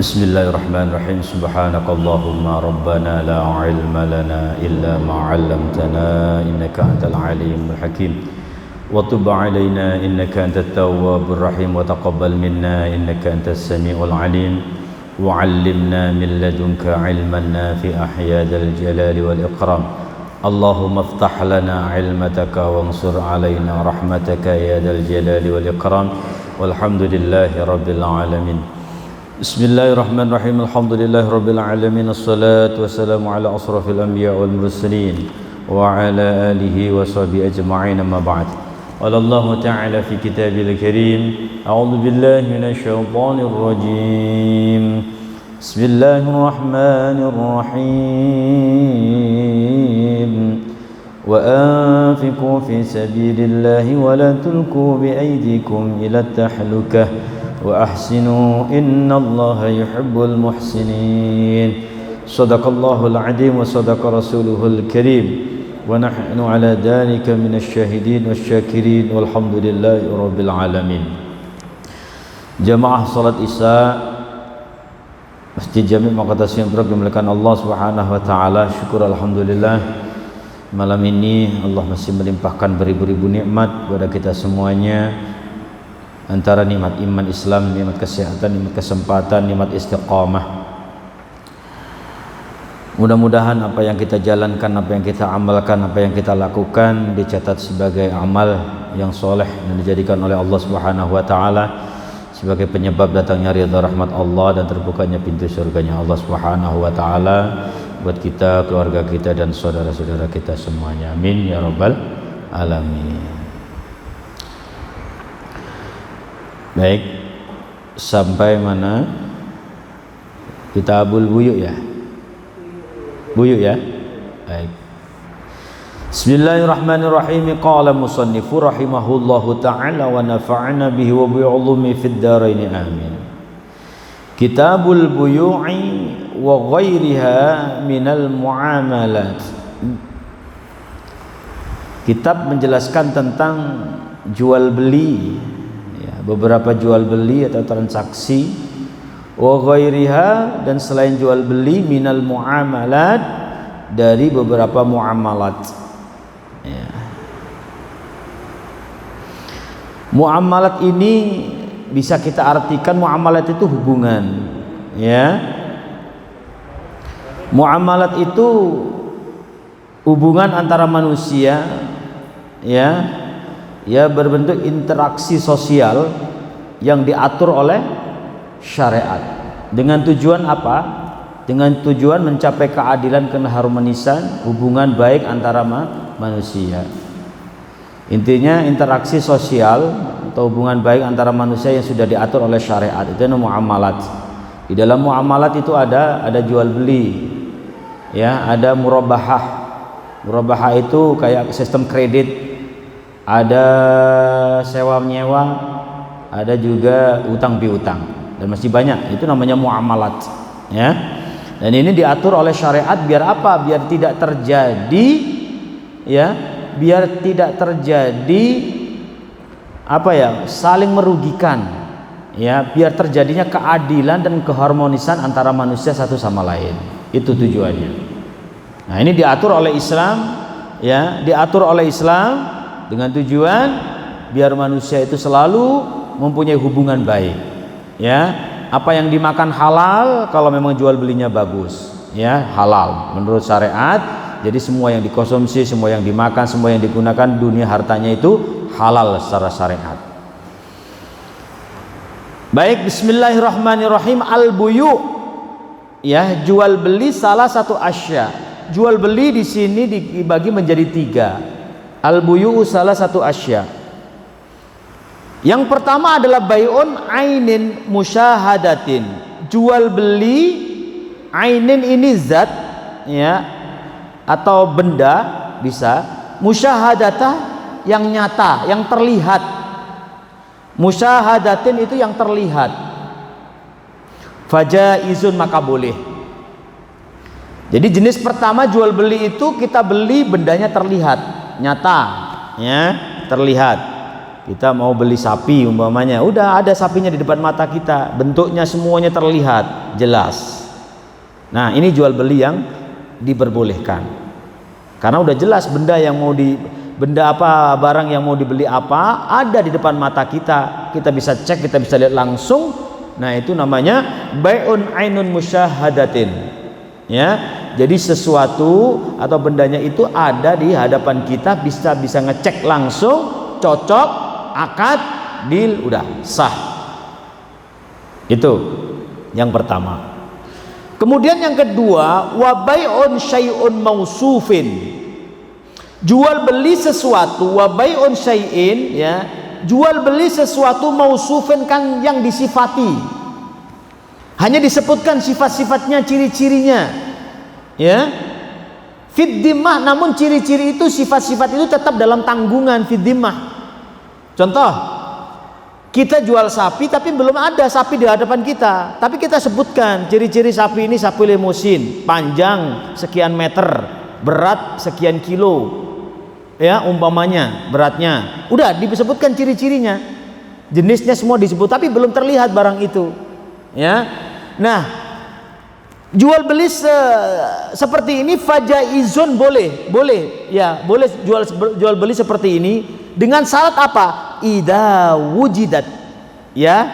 Bismillahirrahmanirrahim. Subhanakallahumma rabbana la ilma lana illa ma 'allamtana innaka antal alimul hakim. Wa tub 'alaina innaka antat tawwabur rahim wa taqabbal minna innaka antas samiul alim. Wa 'allimna min ladunka 'ilman nafi'an ya dzal jalali wal ikram. Allahumma iftah lana 'ilmataka wansur 'alaina rahmataka ya dzal jalali wal ikram. Walhamdulillahi rabbil alamin. Bismillahirrahmanirrahim. Alhamdulillahirabbil alamin. Assalatu wassalamu ala asrafil anbiya wal mursalin wa ala alihi wa sahbihi ajma'in. Amma ba'd. Qala Allah ta'ala fi kitabil karim, a'udzu billahi minasy syaithanir rajim. Bismillahirrahmanirrahim. Wa anfiqu fi sabilillahi wa la tulqu bi aydikum ila tahlukah wa ahsinu innallaha yuhibbul muhsinin. Shadaqallahul azim wa shadaqa rasuluhul karim wa nahnu ala dhalika minasy syahidin wasyakirin walhamdulillahi rabbil alamin. Jamaah salat Isya Masjid Jami' Maqdis yang dimuliakan Allah Subhanahu wa taala, syukur alhamdulillah malam ini Allah masih melimpahkan beribu-ribu nikmat kepada kita semuanya. Antara nikmat iman Islam, nikmat kesehatan, nikmat kesempatan, nikmat istiqamah. Mudah-mudahan apa yang kita jalankan, apa yang kita amalkan, apa yang kita lakukan dicatat sebagai amal yang soleh dan dijadikan oleh Allah Subhanahu wa taala sebagai penyebab datangnya ridha rahmat Allah dan terbukanya pintu surganya Allah Subhanahu wa taala buat kita, keluarga kita dan saudara-saudara kita semuanya. Amin ya rabbal alamin. Baik, sampai mana? Kitabul Buyuk ya? Buyuk ya? Baik. Bismillahirrahmanirrahim. Qala musannifu rahimahullahu ta'ala wa nafa'ana bihi wa bi'ulumi fid dharain amin. Kitabul Buyu'i wa ghairiha minal muamalat. Kitab menjelaskan tentang jual beli, beberapa jual beli atau transaksi, wa ghairiha dan selain jual beli, minal muamalat dari beberapa muamalat ya. Muamalat ini bisa kita artikan muamalat itu hubungan ya. Muamalat itu hubungan antara manusia ya, ya berbentuk interaksi sosial yang diatur oleh syariat. Dengan tujuan apa? Dengan tujuan mencapai keadilan, keharmonisan hubungan baik antara manusia. Intinya interaksi sosial atau hubungan baik antara manusia yang sudah diatur oleh syariat, itu namanya muamalat. Di dalam muamalat itu ada jual beli ya, ada murabahah. Murabahah itu kayak sistem kredit, ada sewa menyewa, ada juga utang piutang dan masih banyak. Itu namanya muamalat ya. Dan ini diatur oleh syariat biar apa? Biar tidak terjadi ya, biar tidak terjadi apa ya, saling merugikan ya, biar terjadinya keadilan dan keharmonisan antara manusia satu sama lain. Itu tujuannya. Nah, ini diatur oleh Islam ya, diatur oleh Islam dengan tujuan biar manusia itu selalu mempunyai hubungan baik ya. Apa yang dimakan halal kalau memang jual belinya bagus ya, halal menurut syariat. Jadi semua yang dikonsumsi, semua yang dimakan, semua yang digunakan dunia hartanya itu halal secara syariat. Baik, bismillahirrahmanirrahim. Al-buyu ya, jual beli salah satu asya. Jual beli di sini dibagi menjadi tiga. Al-buyu salah satu asya. Yang pertama adalah bai'un ainin musyahadatin. Jual beli ainin ini zat ya, atau benda bisa. Musyahadata yang nyata, yang terlihat. Musyahadatin itu yang terlihat. Fajaizun, maka boleh. Jadi jenis pertama jual beli itu kita beli bendanya terlihat, nyata ya, terlihat. kita mau beli sapi umpamanya, udah ada sapinya di depan mata kita, bentuknya semuanya terlihat jelas. Nah, ini jual beli yang diperbolehkan. Karena udah jelas benda apa, barang yang mau dibeli apa ada di depan mata kita. Kita bisa cek, kita bisa lihat langsung. Nah, itu namanya bai'un ainun musyahadatin. Ya. Jadi sesuatu atau bendanya itu ada di hadapan kita, bisa ngecek langsung, cocok, akad, deal, udah sah. Itu yang pertama. Kemudian yang kedua, wa bai'un syai'un mausufin. Jual beli sesuatu, wa bai'un syai'in, ya. Jual beli sesuatu mausufin kan yang disifati. Hanya disebutkan sifat-sifatnya, ciri-cirinya. Ya. Fid dhimmah, namun ciri-ciri itu, sifat-sifat itu tetap dalam tanggungan fid dhimmah. Contoh, kita jual sapi tapi belum ada sapi di hadapan kita, tapi kita sebutkan ciri-ciri sapi ini sapi limusin, panjang sekian meter, berat sekian kilo, ya umpamanya beratnya, udah disebutkan ciri-cirinya, jenisnya semua disebut, tapi belum terlihat barang itu, ya. Nah, jual beli seperti ini fajaizun, boleh ya, boleh jual beli seperti ini dengan syarat apa? Idza wujidat, ya,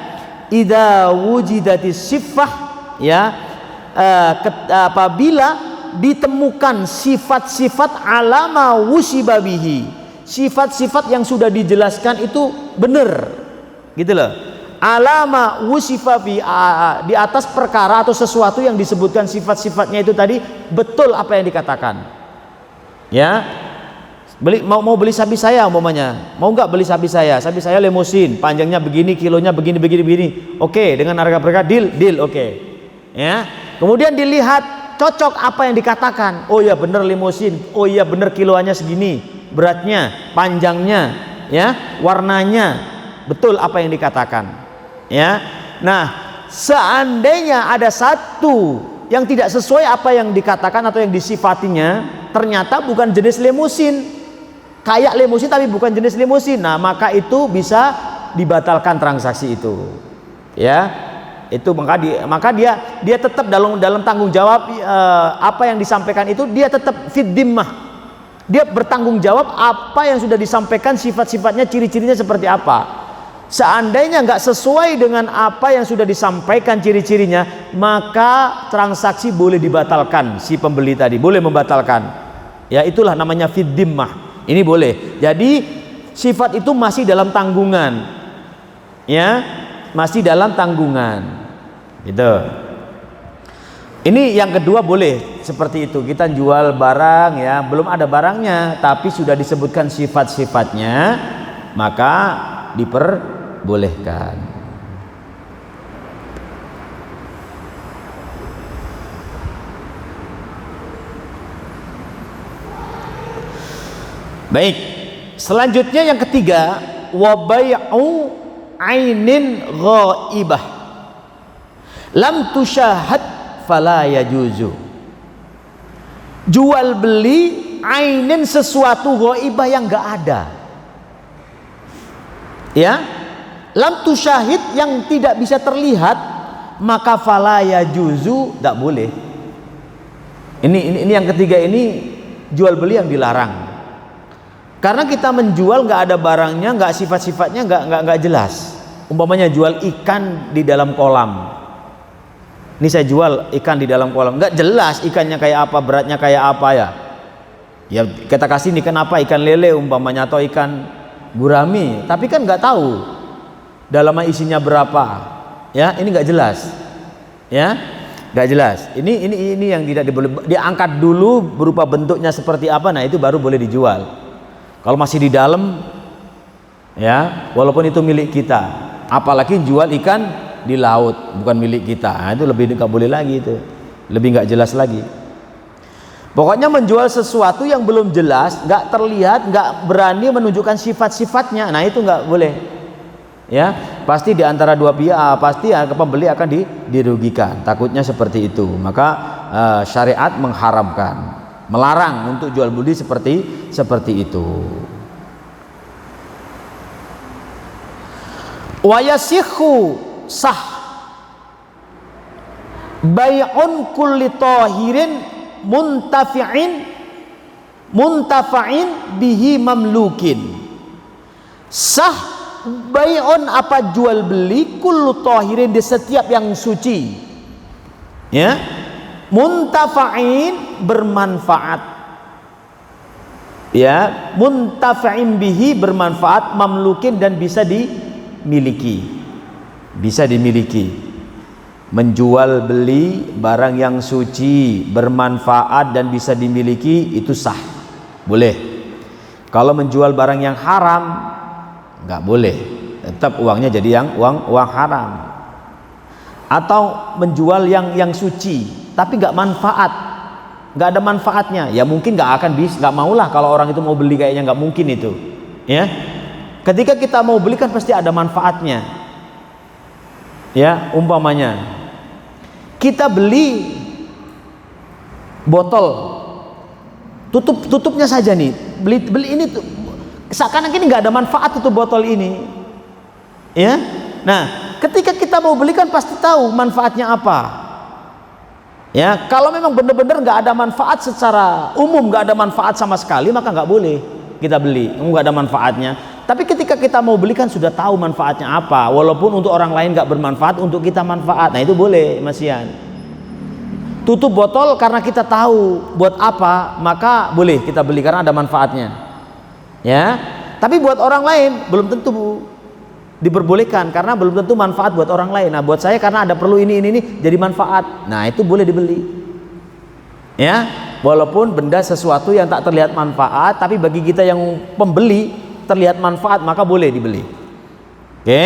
idza wujidatis sifah, ya, apabila ditemukan sifat-sifat alama wusibabihi, sifat-sifat yang sudah dijelaskan itu benar, gitu loh. Alama wusifabi, di atas perkara atau sesuatu yang disebutkan sifat-sifatnya itu tadi betul apa yang dikatakan, ya. Mau beli sapi saya umpamanya, mau nggak beli sapi saya limusin, panjangnya begini, kilonya begini, oke, dengan harga berapa, deal, oke, ya. Kemudian dilihat cocok apa yang dikatakan, oh ya bener limusin, oh iya bener kiloannya segini, beratnya, panjangnya, ya, warnanya, betul apa yang dikatakan, ya. Nah, seandainya ada satu yang tidak sesuai apa yang dikatakan atau yang disifatinya, ternyata bukan jenis limusin, kayak limusin tapi bukan jenis limusin, nah maka itu bisa dibatalkan transaksi itu, ya. Itu maka dia tetap dalam tanggung jawab, apa yang disampaikan itu dia tetap fid dhimmah, dia bertanggung jawab apa yang sudah disampaikan, sifat-sifatnya, ciri-cirinya seperti apa. Seandainya nggak sesuai dengan apa yang sudah disampaikan ciri-cirinya, maka transaksi boleh dibatalkan, si pembeli tadi boleh membatalkan, ya. Itulah namanya fid dhimmah. Ini boleh. Jadi sifat itu masih dalam tanggungan, ya, masih dalam tanggungan, gitu. Ini yang kedua boleh seperti itu. Kita jual barang, ya, belum ada barangnya, tapi sudah disebutkan sifat-sifatnya, maka diperbolehkan. Baik, selanjutnya yang ketiga, wa bai'u ainin ghaibah lam tusyahad fala yajuzu. Jual beli ainin, sesuatu ghaibah yang enggak ada, ya, lam tusyahid, yang tidak bisa terlihat, maka fala yajuzu, tidak boleh. Ini yang ketiga, ini jual beli yang dilarang. Karena kita menjual nggak ada barangnya, nggak sifat-sifatnya, nggak jelas. Umpamanya jual ikan di dalam kolam. Ini saya jual ikan di dalam kolam, nggak jelas ikannya kayak apa, beratnya kayak apa, ya. Ya kita kasih ikan apa, ikan lele umpamanya atau ikan gurami, tapi kan nggak tahu dalamnya isinya berapa, ya. Ini nggak jelas, ya, nggak jelas. Ini yang tidak boleh. Diangkat dulu berupa bentuknya seperti apa, nah itu baru boleh dijual. Kalau masih di dalam, ya, walaupun itu milik kita, apalagi jual ikan di laut bukan milik kita, nah, itu lebih nggak boleh lagi, itu lebih nggak jelas lagi. Pokoknya menjual sesuatu yang belum jelas, nggak terlihat, nggak berani menunjukkan sifat-sifatnya, nah itu nggak boleh, ya. Pasti di antara dua pihak, pasti pembeli akan dirugikan, takutnya seperti itu. Maka syariat mengharamkan, melarang untuk jual beli seperti itu. Wa yasihu sah bai'un kulli tahirin muntafa'in bihi mamlukin. Sah bai'un apa jual beli kullu tahirin di setiap yang suci, ya, muntafa'in bermanfaat, ya, muntafa'in bihi bermanfaat, mamlukin dan bisa dimiliki, menjual beli barang yang suci bermanfaat dan bisa dimiliki itu sah, boleh. Kalau menjual barang yang haram nggak boleh, tetap uangnya jadi yang uang haram. Atau menjual yang suci tapi nggak ada manfaatnya, ya mungkin nggak maulah kalau orang itu mau beli, kayaknya nggak mungkin itu, ya. Ketika kita mau beli kan pasti ada manfaatnya, ya. Umpamanya kita beli botol, tutupnya saja nih, beli ini tuh seakan-akan ini nggak ada manfaat itu botol ini, ya. Nah, ketika kita mau beli kan pasti tahu manfaatnya apa, ya. Kalau memang benar-benar nggak ada manfaat secara umum, nggak ada manfaat sama sekali, maka nggak boleh kita beli, nggak ada manfaatnya. Tapi ketika kita mau beli kan sudah tahu manfaatnya apa, walaupun untuk orang lain nggak bermanfaat, untuk kita manfaat, nah itu boleh, Mas Ian. Tutup botol karena kita tahu buat apa, maka boleh kita beli karena ada manfaatnya, ya. Tapi buat orang lain belum tentu diperbolehkan karena belum tentu manfaat buat orang lain. Nah, buat saya karena ada perlu ini jadi manfaat, nah itu boleh dibeli, ya. Walaupun benda sesuatu yang tak terlihat manfaat, tapi bagi kita yang pembeli terlihat manfaat, maka boleh dibeli. Oke.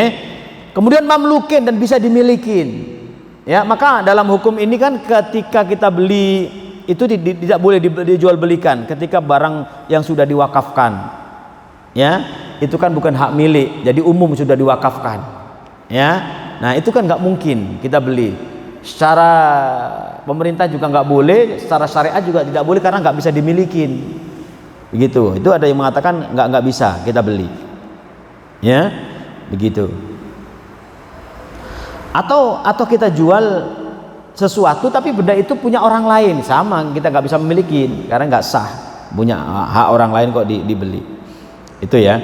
Kemudian mamlukin dan bisa dimilikin, ya. Maka dalam hukum ini kan ketika kita beli itu tidak boleh dijual belikan ketika barang yang sudah diwakafkan, ya, itu kan bukan hak milik, jadi umum sudah diwakafkan, ya. Nah itu kan nggak mungkin kita beli. Secara pemerintah juga nggak boleh, secara syariat juga tidak boleh karena nggak bisa dimilikin, begitu. Itu ada yang mengatakan nggak bisa kita beli, ya, begitu. Atau kita jual sesuatu tapi benda itu punya orang lain, sama, kita nggak bisa memiliki karena nggak sah, punya hak orang lain kok dibeli, itu ya.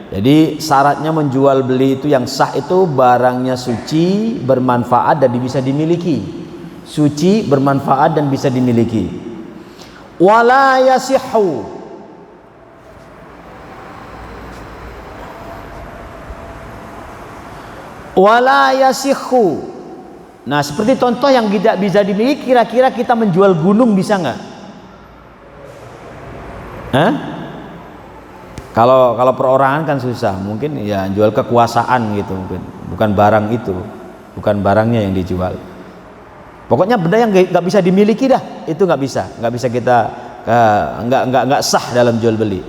Jadi syaratnya menjual beli itu yang sah itu barangnya suci, bermanfaat dan bisa dimiliki, suci, bermanfaat dan bisa dimiliki. Wala yasihhu, wala yasihhu. Nah, seperti contoh yang tidak bisa dimiliki, kira-kira kita menjual gunung bisa nggak? Hah? Kalau perorangan kan susah, mungkin ya jual kekuasaan gitu, mungkin bukan barang itu, bukan barangnya yang dijual. Pokoknya benda yang nggak bisa dimiliki dah, itu nggak bisa kita nggak sah dalam jual beli.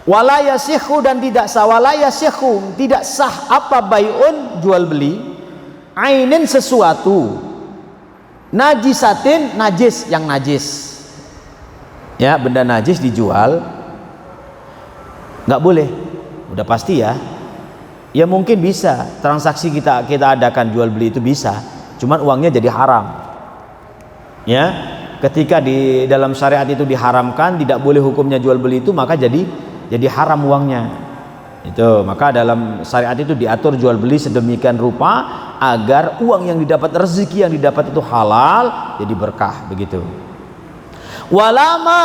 Wala yasihhu dan tidak sah, wala yasihhu tidak sah apa bai'un jual beli, ainin sesuatu, najisatin najis yang najis, ya, benda najis dijual nggak boleh, udah pasti ya. Ya mungkin bisa transaksi kita adakan jual beli itu bisa, cuman uangnya jadi haram, ya. Ketika di dalam syariat itu diharamkan, tidak boleh hukumnya jual beli itu, maka jadi haram uangnya itu. Maka dalam syariat itu diatur jual beli sedemikian rupa agar uang yang didapat, rezeki yang didapat itu halal, jadi berkah, begitu. Walama,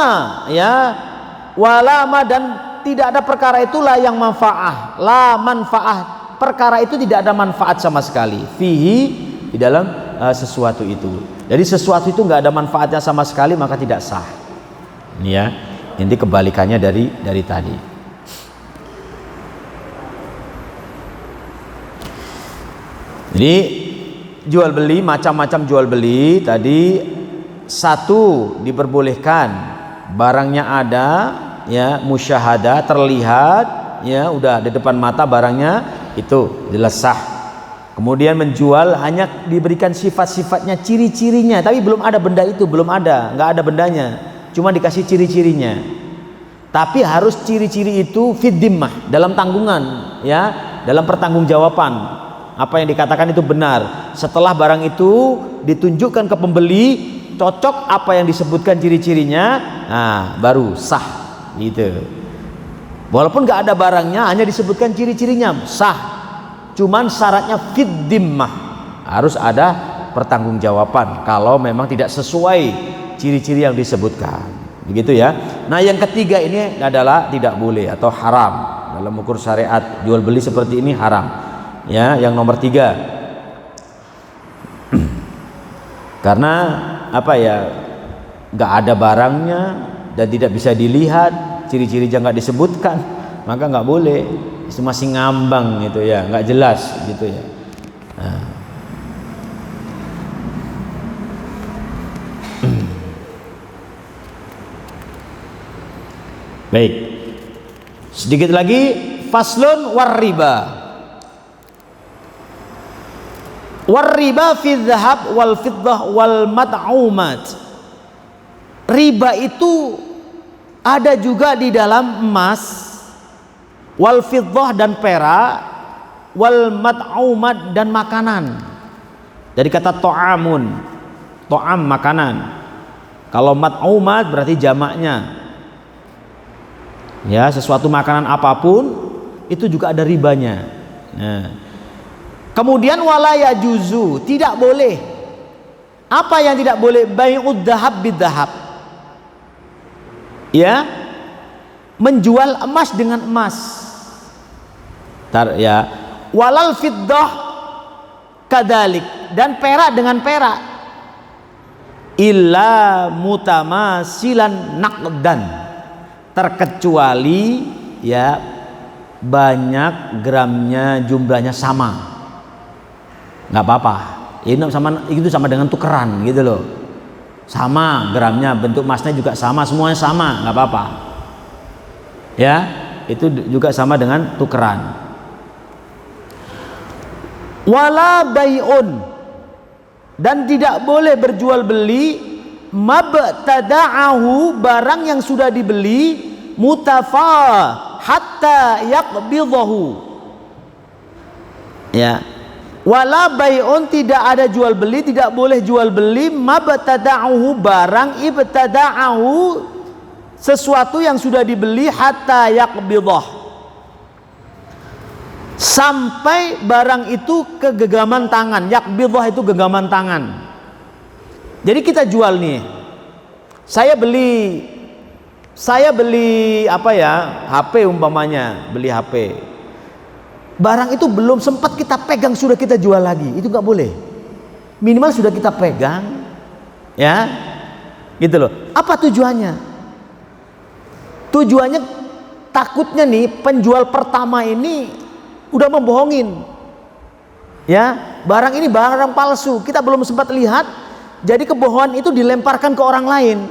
ya, walama dan tidak ada perkara itulah yang manfaah, la manfaah, perkara itu tidak ada manfaat sama sekali, fihi, di dalam sesuatu itu. Jadi sesuatu itu nggak ada manfaatnya sama sekali, maka tidak sah. Ini ya, ini kebalikannya dari tadi. Jadi jual beli, macam-macam jual beli tadi, satu diperbolehkan barangnya ada, ya, musyahadah, terlihat, ya, udah di depan mata barangnya itu jelas sah. Kemudian menjual hanya diberikan sifat-sifatnya, ciri-cirinya, tapi belum ada benda itu, nggak ada bendanya, cuma dikasih ciri-cirinya. Tapi harus ciri-ciri itu fid dimmah, dalam tanggungan, ya, dalam pertanggungjawaban apa yang dikatakan itu benar. Setelah barang itu ditunjukkan ke pembeli, cocok apa yang disebutkan ciri-cirinya, nah baru sah gitu. Walaupun nggak ada barangnya, hanya disebutkan ciri-cirinya, sah. Cuman syaratnya fid dimmah, harus ada pertanggungjawaban kalau memang tidak sesuai ciri-ciri yang disebutkan, begitu ya. Nah yang ketiga ini adalah tidak boleh atau haram dalam ukur syariat, jual beli seperti ini haram ya. Yang nomor 3 karena apa ya, nggak ada barangnya dan tidak bisa dilihat, ciri-cirinya nggak disebutkan, maka nggak boleh. Itu masih ngambang gitu ya, nggak jelas gitu ya. Nah. Baik, sedikit lagi, faslun warriba. Warriba fi dzahab wal fiddah wal mat'umat. Riba itu ada juga di dalam emas, wal fiddah dan perak, wal mat'umat dan makanan. Dari kata to'amun, to'am makanan. Kalau mat'umat berarti jamaknya. Ya, sesuatu makanan apapun itu juga ada ribanya. Nah, kemudian wala yajuzu, tidak boleh. Apa yang tidak boleh? Bai'ud dzahab bidzahab. Ya, menjual emas dengan emas. Ya, walal fiddah kadalik, dan perak dengan perak. Illa mutamasilan naqdan, terkecuali ya banyak gramnya, jumlahnya sama, nggak apa-apa. Ini sama dengan tukeran gitu loh, sama gramnya, bentuk emasnya juga sama, semuanya sama, nggak apa-apa ya. Itu juga sama dengan tukeran. Wala bai'un, dan tidak boleh berjual beli mabtada'ahu, barang yang sudah dibeli, mutafa hatta yaqbidahu. Ya, wala bai'un, tidak ada jual beli, tidak boleh jual beli mabtada'ahu, barang ibtada'ahu, sesuatu yang sudah dibeli, hatta yaqbidah, sampai barang itu ke genggaman tangan. Yaqbidah itu genggaman tangan. Jadi kita jual nih, saya beli apa ya, HP umpamanya, beli HP, barang itu belum sempat kita pegang sudah kita jual lagi, itu nggak boleh. Minimal sudah kita pegang ya, gitu loh. Apa tujuannya? Tujuannya takutnya nih penjual pertama ini udah membohongin ya, barang ini barang palsu, kita belum sempat lihat, jadi kebohongan itu dilemparkan ke orang lain.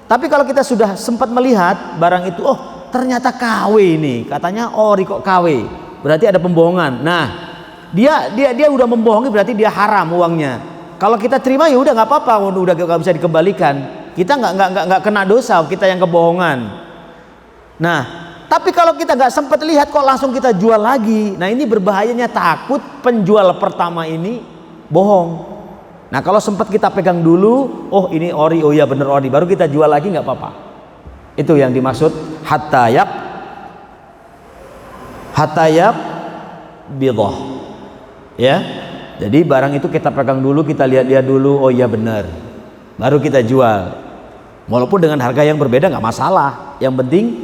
Tapi kalau kita sudah sempat melihat barang itu, oh ternyata KW ini, katanya ori kok KW, berarti ada pembohongan. Nah, dia udah membohongi, berarti dia haram uangnya. Kalau kita terima ya udah nggak apa-apa, udah nggak bisa dikembalikan, kita nggak kena dosa, kita yang kebohongan. Nah, tapi kalau kita nggak sempat lihat kok langsung kita jual lagi, nah ini berbahayanya, takut penjual pertama ini bohong. Nah kalau sempat kita pegang dulu, oh ini ori, oh iya bener ori, baru kita jual lagi, nggak apa-apa. Itu yang dimaksud hatayab bidah ya. Jadi barang itu kita pegang dulu, kita lihat-lihat dulu, oh iya bener, baru kita jual. Walaupun dengan harga yang berbeda nggak masalah, yang penting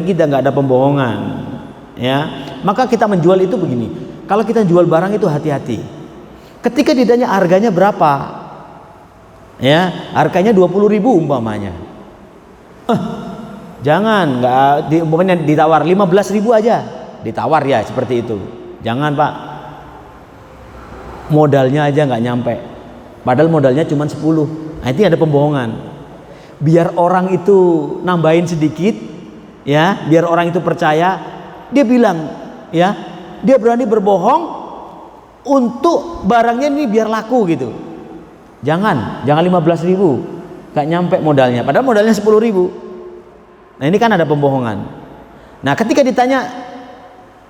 kita nggak ada pembohongan ya. Maka kita menjual itu begini, kalau kita jual barang itu hati-hati. Ketika ditanya harganya berapa ya, harganya 20.000 umpamanya, jangan, nggak umpamanya ditawar 15.000 aja, ditawar ya seperti itu. Jangan Pak, modalnya aja nggak nyampe, padahal modalnya cuma 10. Nah itu ada pembohongan. Biar orang itu nambahin sedikit ya, biar orang itu percaya, dia bilang ya, dia berani berbohong untuk barangnya ini biar laku gitu. Jangan 15.000, gak nyampe modalnya, padahal modalnya 10.000. Nah ini kan ada pembohongan. Nah ketika ditanya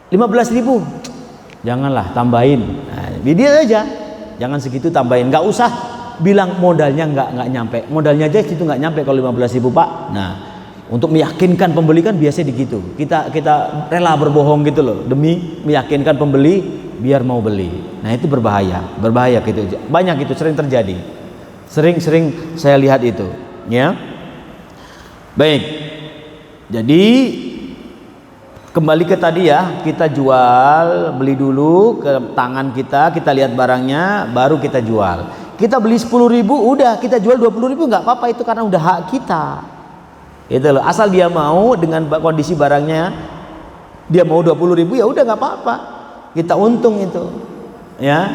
15.000, janganlah tambahin. Nah, dia aja, jangan segitu tambahin, nggak usah bilang modalnya nggak nyampe, modalnya aja itu nggak nyampe kalau 15.000 Pak. Nah, untuk meyakinkan pembeli kan biasanya begitu, kita rela berbohong gitu loh demi meyakinkan pembeli biar mau beli. Nah itu berbahaya gitu, banyak itu sering terjadi, sering saya lihat itu ya. Baik, jadi kembali ke tadi ya, kita jual, beli dulu ke tangan kita lihat barangnya, baru kita jual. Kita beli 10.000, udah kita jual 20.000 nggak apa-apa, itu karena udah hak kita. Itu loh, asal dia mau dengan kondisi barangnya, dia mau 20.000 ya udah nggak apa-apa, kita untung itu, ya.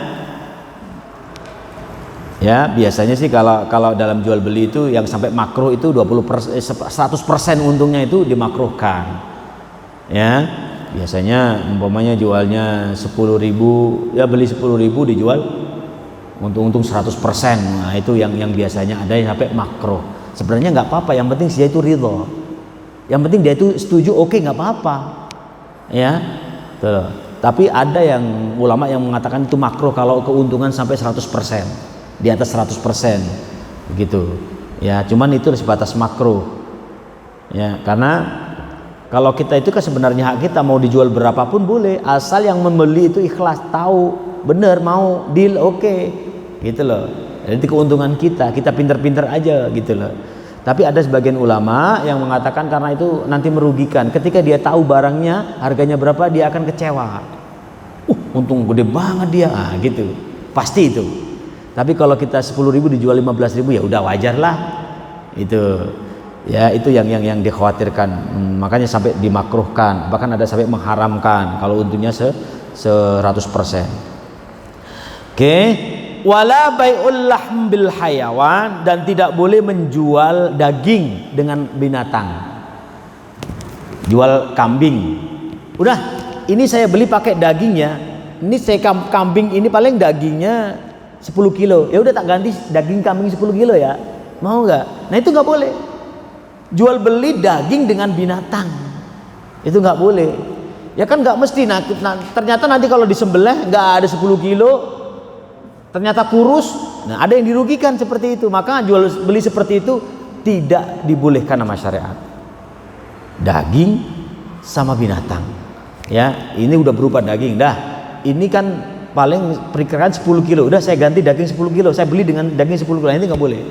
Ya biasanya sih kalau dalam jual beli itu yang sampai makruh itu 100% untungnya itu dimakruhkan. Ya biasanya umpamanya jualnya 10.000, ya beli 10.000 dijual untung 100%. Nah itu yang biasanya ada yang sampai makruh. Sebenarnya nggak apa-apa, yang penting dia itu ridho, yang penting dia itu setuju, oke nggak apa-apa ya. Tuh. Tapi ada yang ulama yang mengatakan itu makruh kalau keuntungan sampai 100%, di atas 100% gitu ya. Cuman itu sebatas makruh ya, karena kalau kita itu kan sebenarnya hak kita, mau dijual berapapun boleh, asal yang membeli itu ikhlas, tahu bener, mau deal, oke gitu loh. Jadi keuntungan kita pinter-pinter aja gitu loh. Tapi ada sebagian ulama yang mengatakan karena itu nanti merugikan, ketika dia tahu barangnya harganya berapa dia akan kecewa, untung gede banget dia, gitu pasti itu. Tapi kalau kita 10.000 dijual 15.000 ya udah wajar lah itu ya. Itu yang dikhawatirkan, makanya sampai dimakruhkan, bahkan ada sampai mengharamkan kalau untungnya 100%. Oke. Wala bai'ul lahm bil hayawan, dan tidak boleh menjual daging dengan binatang. Jual kambing, udah ini saya beli pakai dagingnya, ini saya kambing ini paling dagingnya 10 kilo, ya udah tak ganti daging kambing 10 kilo ya, mau nggak? Nah itu nggak boleh. Jual beli daging dengan binatang itu nggak boleh ya kan, nggak mesti. Nah ternyata nanti kalau disembelih nggak ada 10 kilo, ternyata kurus, nah ada yang dirugikan seperti itu. Maka jual beli seperti itu tidak dibolehkan sama syariat. Daging sama binatang ya, ini udah berupa daging dah, ini kan paling perkiraan 10 kilo, udah saya ganti daging 10 kilo, saya beli dengan daging 10 kilo, ini nggak boleh.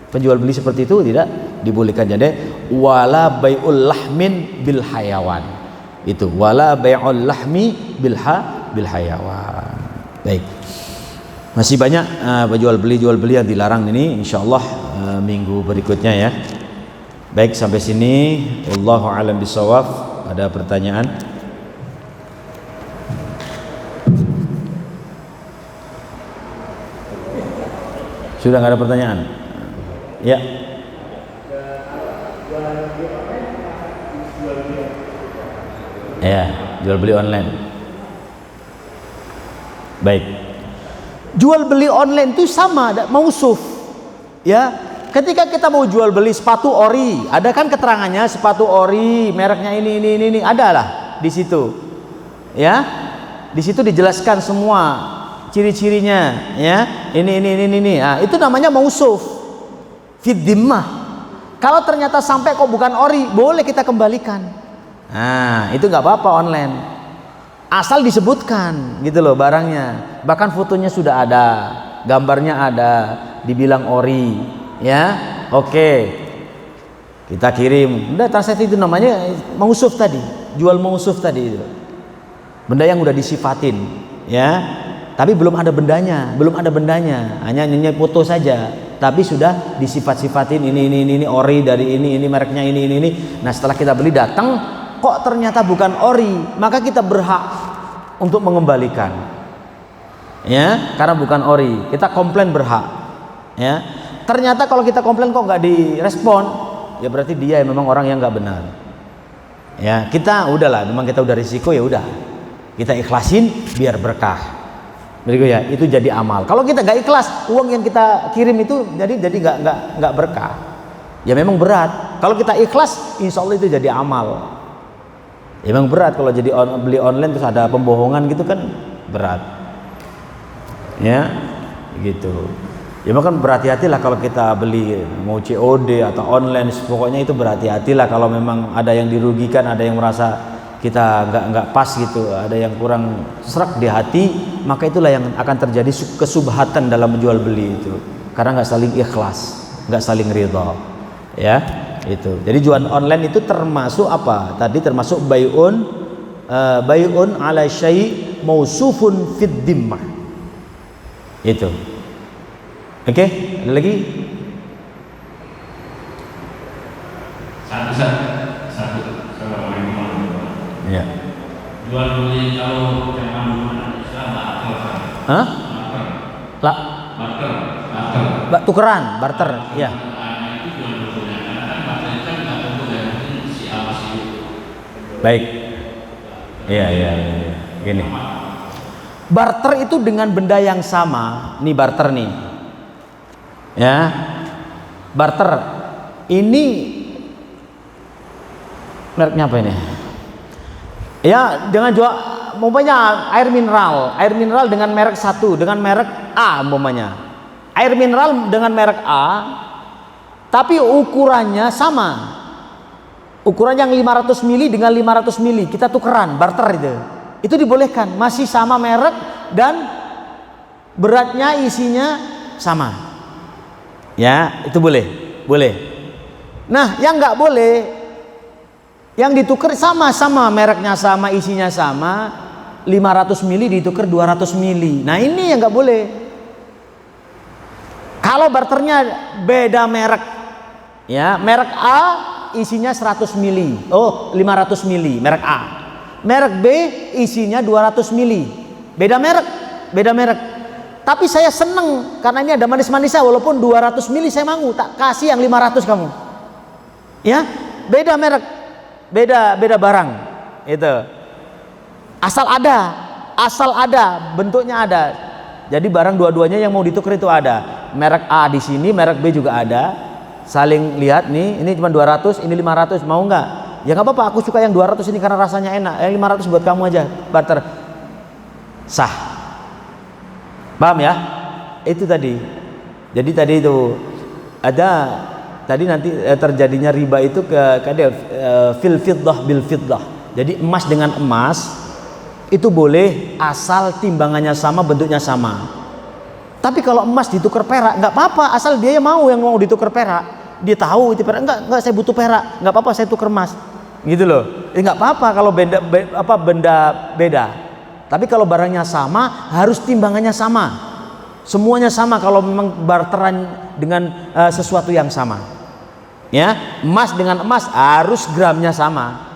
Penjual beli seperti itu tidak dibolehkan. Jadi wala bai'ul lahmin bil hayawan, itu wala bai'ul lahmi bil hayawan. Baik, masih banyak jual beli yang dilarang ini, insyaallah minggu berikutnya ya. Baik, sampai sini wallahu a'lam bishawab. Ada pertanyaan? Sudah nggak ada pertanyaan? Ya. Ya, jual beli online. Baik. Jual beli online itu sama, mausuf ya. Ketika kita mau jual beli sepatu ori, ada kan keterangannya sepatu ori mereknya ini ada lah di situ ya. Di situ dijelaskan semua ciri-cirinya ya, ini nah, itu namanya mausuf fid dhimmah. Kalau ternyata sampai kok bukan ori, boleh kita kembalikan. Nah itu nggak apa-apa online, asal disebutkan gitu loh barangnya, bahkan fotonya sudah ada, gambarnya ada, dibilang ori ya. Oke, kita kirim, udah transaksi. Itu namanya mausuf tadi, jual mausuf tadi, itu benda yang udah disifatin ya, tapi belum ada bendanya, hanya foto saja, tapi sudah disifat-sifatin, ini ori dari ini mereknya ini. Nah setelah kita beli datang kok ternyata bukan ori, maka kita berhak untuk mengembalikan ya, karena bukan ori, kita komplain berhak ya. Ternyata kalau kita komplain kok nggak direspon, ya berarti dia memang orang yang nggak benar ya. Kita udahlah, memang kita udah risiko, ya udah kita ikhlasin biar berkah. Begitu ya, itu jadi amal. Kalau kita nggak ikhlas, uang yang kita kirim itu jadi nggak berkah. Ya memang berat. Kalau kita ikhlas, insya Allah itu jadi amal. Emang berat kalau jadi beli online terus ada pembohongan gitu kan berat. Ya, gitu. Ya makan berhati-hatilah kalau kita beli mau COD atau online, pokoknya itu berhati-hatilah kalau memang ada yang dirugikan, ada yang merasa kita nggak pas gitu, ada yang kurang serak di hati, maka itulah yang akan terjadi kesubhatan dalam menjual beli itu, karena nggak saling ikhlas, nggak saling ridha, ya itu. Jadi jualan online itu termasuk apa? Tadi termasuk bay'un ala syai' mausufun fid dhimmah. Itu. Oke, ada lagi? Satu. Ya. Jual beli kalau zaman dulu Islam Hah? Lah. Barter. Tukeran, barter, ya. Baik. Iya. Gini. Barter itu dengan benda yang sama. Nih barter nih. Ya. Barter. Ini mereknya apa ini? Ya, dengan jual umpamanya air mineral dengan merek satu, dengan merek A umpamanya. Air mineral dengan merek A tapi ukurannya sama. Ukuran yang 500 mili dengan 500 mili, kita tukeran, barter itu. Itu dibolehkan, masih sama merek dan beratnya isinya sama. Ya, itu boleh. Nah, yang nggak boleh, yang ditukar sama-sama mereknya sama, isinya sama, 500 mili ditukar 200 mili. Nah, ini yang nggak boleh. Kalau barternya beda merek, ya, merek A isinya 100 mili, 500 mili, merek A. Merek B isinya 200 mili, beda merek. Tapi saya seneng karena ini ada manis-manisnya, walaupun 200 mili saya mau, tak kasih yang 500 kamu. Ya, beda merek, beda barang. Itu. Asal ada, bentuknya ada. Jadi barang dua-duanya yang mau ditukar itu ada. Merek A di sini, merek B juga ada. Saling lihat nih, ini cuma 200, ini 500, mau nggak? Ya nggak apa-apa, aku suka yang 200 ini karena rasanya enak. Yang 500 buat kamu aja, barter. Sah. Paham ya? Itu tadi. Jadi tadi itu ada tadi nanti terjadinya riba itu fil fiddah bil fiddah. Jadi emas dengan emas itu boleh asal timbangannya sama, bentuknya sama. Tapi kalau emas ditukar perak nggak apa-apa, asal dia mau ditukar perak. Dia tahu itu perak, enggak saya butuh perak, nggak apa-apa saya tukar emas. Gitu loh. Nggak apa-apa kalau benda beda. Tapi kalau barangnya sama, harus timbangannya sama. Semuanya sama kalau memang barteran dengan sesuatu yang sama. Ya, emas dengan emas harus gramnya sama.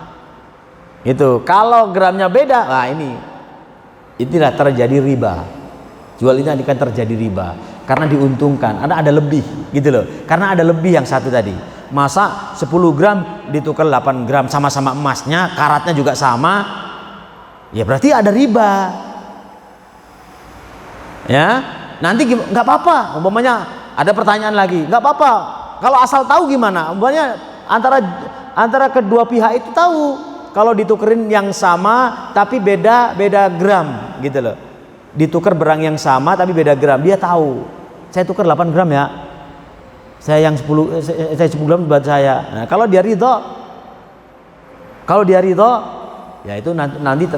Itu. Kalau gramnya beda, nah inilah terjadi riba. Jual ini akan terjadi riba karena diuntungkan, ada lebih gitu loh. Karena ada lebih yang satu tadi. Masa 10 gram ditukar 8 gram sama-sama emasnya, karatnya juga sama. Ya berarti ada riba. Ya, nanti nggak apa-apa. Umpamanya ada pertanyaan lagi, nggak apa-apa. Kalau asal tahu gimana? Umpamanya antara kedua pihak itu tahu. Kalau ditukerin yang sama tapi beda gram gitu loh. Ditukar barang yang sama tapi beda gram, dia tahu. Saya tukar 8 gram ya. Saya yang 10 gram buat saya. Nah, kalau dia ridho ya itu nanti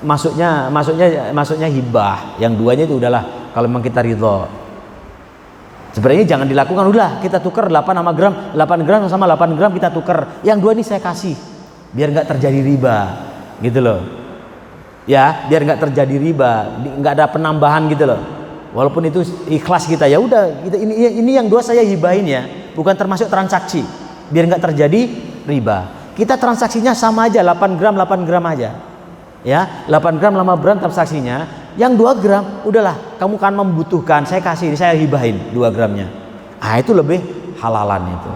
masuknya hibah. Yang duanya itu udahlah kalau memang kita ridho. Sebenarnya jangan dilakukan, udah kita tukar 8 gram sama 8 gram kita tukar. Yang dua ini saya kasih biar nggak terjadi riba. Gitu loh. Ya, biar nggak terjadi riba, nggak ada penambahan gitu loh. Walaupun itu ikhlas kita, ya udah ini yang dua saya hibahin ya, bukan termasuk transaksi. Biar nggak terjadi riba. Kita transaksinya sama aja, 8 gram aja. Ya, 8 gram transaksinya. Yang 2 gram, udahlah, kamu kan membutuhkan, saya kasih, saya hibahin 2 gramnya. Ah, itu lebih halalan itu.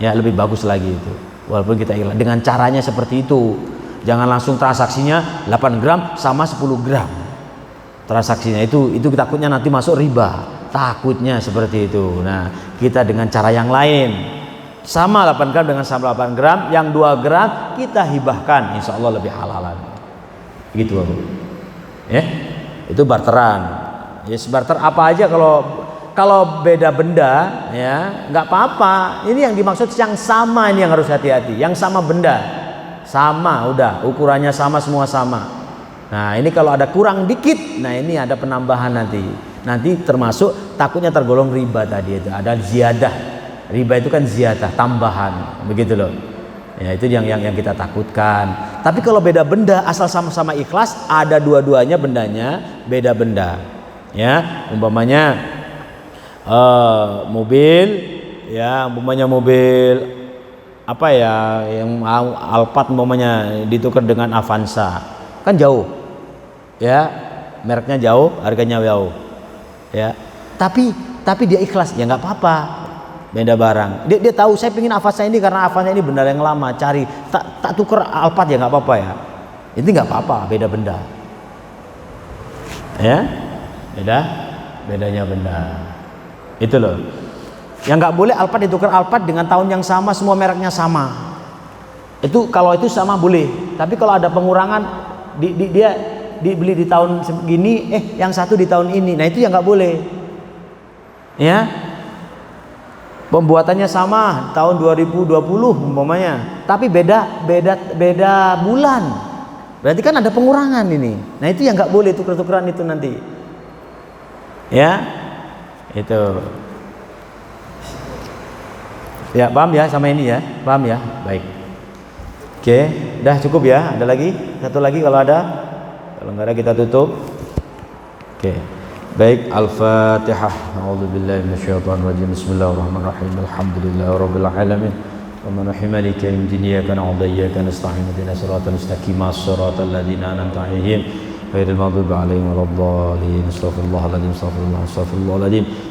Ya, lebih bagus lagi itu. Walaupun kita ikhlas dengan caranya seperti itu. Jangan langsung transaksinya 8 gram sama 10 gram. Transaksinya itu takutnya nanti masuk riba. Takutnya seperti itu. Nah, kita dengan cara yang lain. Sama 8 gram dengan sama 8 gram, yang 2 gram kita hibahkan, insya Allah lebih halalan. Gitu Bapak. Ya, itu barteran. Ya, barter apa aja kalau beda benda ya nggak apa-apa. Ini yang dimaksud yang sama, ini yang harus hati-hati. Yang sama benda, sama udah ukurannya sama, semua sama. Nah ini kalau ada kurang dikit, nah ini ada penambahan nanti termasuk takutnya tergolong riba tadi, itu ada ziyadah. Riba itu kan ziyadah, tambahan, begitu loh. Ya itu yang kita takutkan. Tapi kalau beda benda asal sama-sama ikhlas, ada dua-duanya bendanya beda benda. Ya, umpamanya mobil, ya umpamanya mobil apa ya yang Alphard umpamanya ditukar dengan Avanza, kan jauh. Ya, mereknya jauh, harganya jauh. Ya, tapi dia ikhlas, ya nggak apa-apa. Beda barang, dia tahu saya pengen Avanza ini karena Avanza ini benar yang lama, cari tak tuker Alphard ya nggak apa-apa ya, itu nggak apa-apa, beda benda ya, bedanya benda itu loh. Yang nggak boleh Alphard ditukar Alphard dengan tahun yang sama, semua mereknya sama, itu kalau itu sama boleh. Tapi kalau ada pengurangan, dia dibeli di tahun segini, yang satu di tahun ini, nah itu yang nggak boleh ya. Pembuatannya sama tahun 2020 umpamanya, tapi beda bulan, berarti kan ada pengurangan ini. Nah itu yang nggak boleh, tuker-tukeran itu nanti ya. Itu ya, paham ya sama ini ya, paham ya, baik. Oke, udah cukup ya. Ada lagi satu lagi kalau ada, kalau nggak ada kita tutup. Oke. Baik, Al-Fatihah. A'udzubillahi minasyaitonir rajim. Bismillahirrahmanirrahim. Alhamdulillahirabbil alamin. Wa maliki yaumiddin. Iyyaka na'budu wa iyyaka nasta'in. Ihdinas siratal mustaqim. Shiratal ladzina an'amta 'alaihim ghairil maghdubi 'alaihim waladdallin. Astaghfirullahaladzim.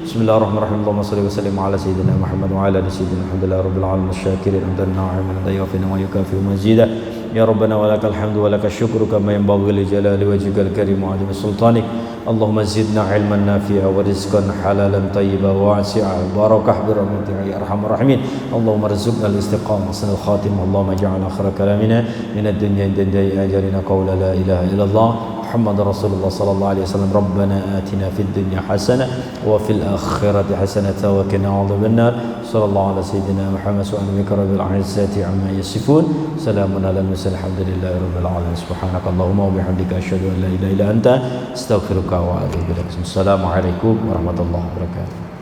Bismillahirrahmanirrahim. Allahumma shalli wa sallim ala sayyidina Muhammad wa ala ali sayyidina Alhamdulillahi rabbil alamin. Syakirin amdan na'imin dayafina wa yukafi mazidah. Ya Rabbana wa lakal hamdu wa lakal syukru kama yanbaghi li jalali wajhikal karim wa 'azimi sultanik. Allahumma zidna ilman nafi'a wa rizqan halalan tayyiba wa wasi'a barakah bi rahmatika ya arhamar rahimin. Allahumma rizqna al-istiqamah sanal khatim. Allahumma ja'al akhir kalamina min ad-dunya indai ajalina qawla la ilaha illallah Muhammad Rasulullah sallallahu alaihi wasallam. Rabbana atina fid dunya hasanah wa fil akhirati hasanah wa qina adzabannar. Sallallahu ala sayyidina Muhammad wa alihi rabbil izzati amma yasifun. Salamun ala mursalin alhamdulillahi rabbil alamin. Subhanakallahumma wa bihamdika asyhadu an la ilaha illa anta astaghfiruka wa atubu ilaik. Assalamualaikum warahmatullahi wabarakatuh.